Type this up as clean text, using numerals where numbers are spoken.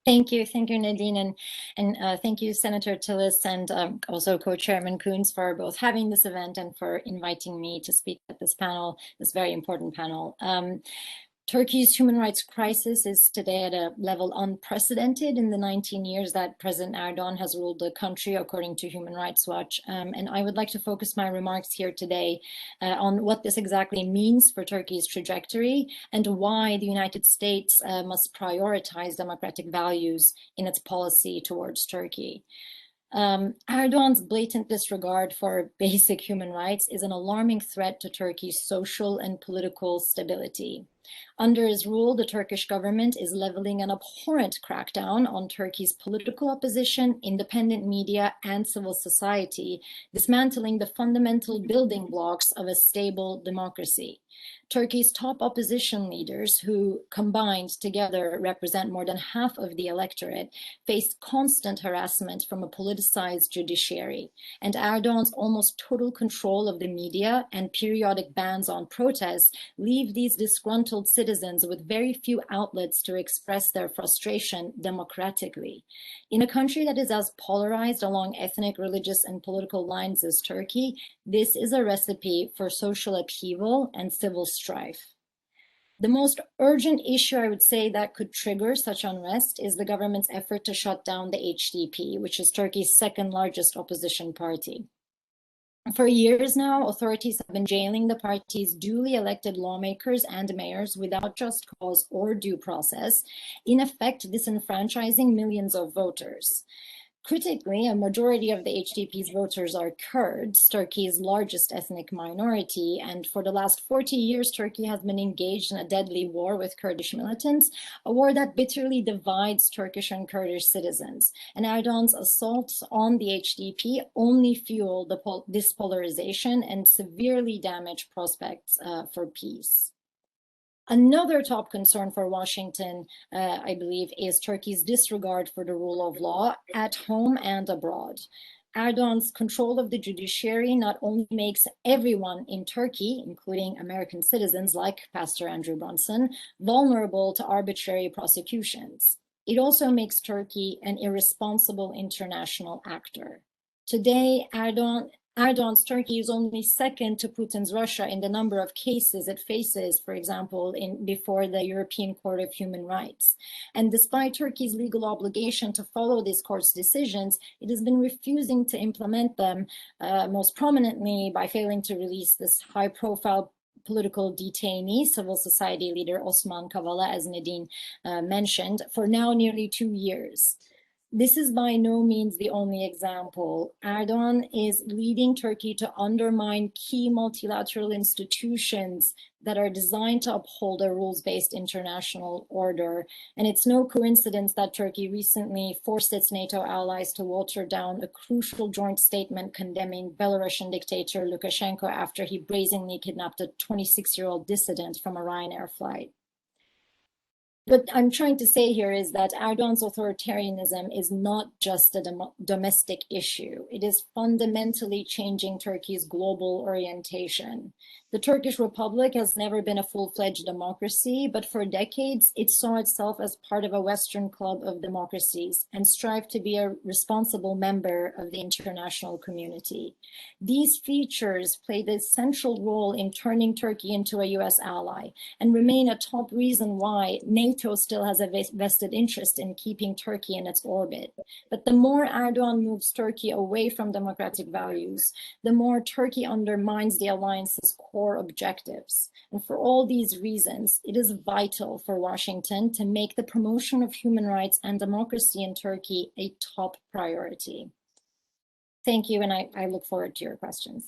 Thank you, Nadine, and thank you, Senator Tillis, and also Co-Chairman Coons for both having this event and for inviting me to speak at this panel, this very important panel. Turkey's human rights crisis is today at a level unprecedented in the 19 years that President Erdoğan has ruled the country, according to Human Rights Watch. And I would like to focus my remarks here today on what this exactly means for Turkey's trajectory and why the United States must prioritize democratic values in its policy towards Turkey. Erdoğan's blatant disregard for basic human rights is an alarming threat to Turkey's social and political stability. Under his rule, the Turkish government is leveling an abhorrent crackdown on Turkey's political opposition, independent media, and civil society, dismantling the fundamental building blocks of a stable democracy. Turkey's top opposition leaders, who combined together represent more than half of the electorate, faced constant harassment from a politicized judiciary. And Erdoğan's almost total control of the media and periodic bans on protests leave these disgruntled citizens with very few outlets to express their frustration democratically. In a country that is as polarized along ethnic, religious, and political lines as Turkey, this is a recipe for social upheaval and civil strife. The most urgent issue, I would say, that could trigger such unrest is the government's effort to shut down the HDP, which is Turkey's second largest opposition party. For years now, authorities have been jailing the party's duly elected lawmakers and mayors without just cause or due process, in effect disenfranchising millions of voters. Critically, a majority of the HDP's voters are Kurds, Turkey's largest ethnic minority, and for the last 40 years, Turkey has been engaged in a deadly war with Kurdish militants, a war that bitterly divides Turkish and Kurdish citizens. And Erdoğan's assaults on the HDP only fuel this polarization and severely damage prospects for peace. Another top concern for Washington, I believe, is Turkey's disregard for the rule of law at home and abroad. Erdoğan's control of the judiciary not only makes everyone in Turkey, including American citizens like Pastor Andrew Brunson, vulnerable to arbitrary prosecutions. It also makes Turkey an irresponsible international actor. Today, Erdoğan's Turkey is only second to Putin's Russia in the number of cases it faces, for example, before the European Court of Human Rights. And despite Turkey's legal obligation to follow these court's decisions, it has been refusing to implement them, most prominently by failing to release this high-profile political detainee, civil society leader Osman Kavala, as Nadine mentioned, for now nearly 2 years. This is by no means the only example. Erdoğan is leading Turkey to undermine key multilateral institutions that are designed to uphold a rules-based international order. And it's no coincidence that Turkey recently forced its NATO allies to water down a crucial joint statement condemning Belarusian dictator Lukashenko after he brazenly kidnapped a 26-year-old dissident from a Ryanair flight. What I'm trying to say here is that Erdoğan's authoritarianism is not just a domestic issue. It is fundamentally changing Turkey's global orientation. The Turkish Republic has never been a full-fledged democracy, but for decades, it saw itself as part of a Western club of democracies and strived to be a responsible member of the international community. These features played a central role in turning Turkey into a US ally and remain a top reason why NATO still has a vested interest in keeping Turkey in its orbit. But the more Erdoğan moves Turkey away from democratic values, the more Turkey undermines the alliance's core objectives. And for all these reasons, it is vital for Washington to make the promotion of human rights and democracy in Turkey a top priority. Thank you, and I look forward to your questions.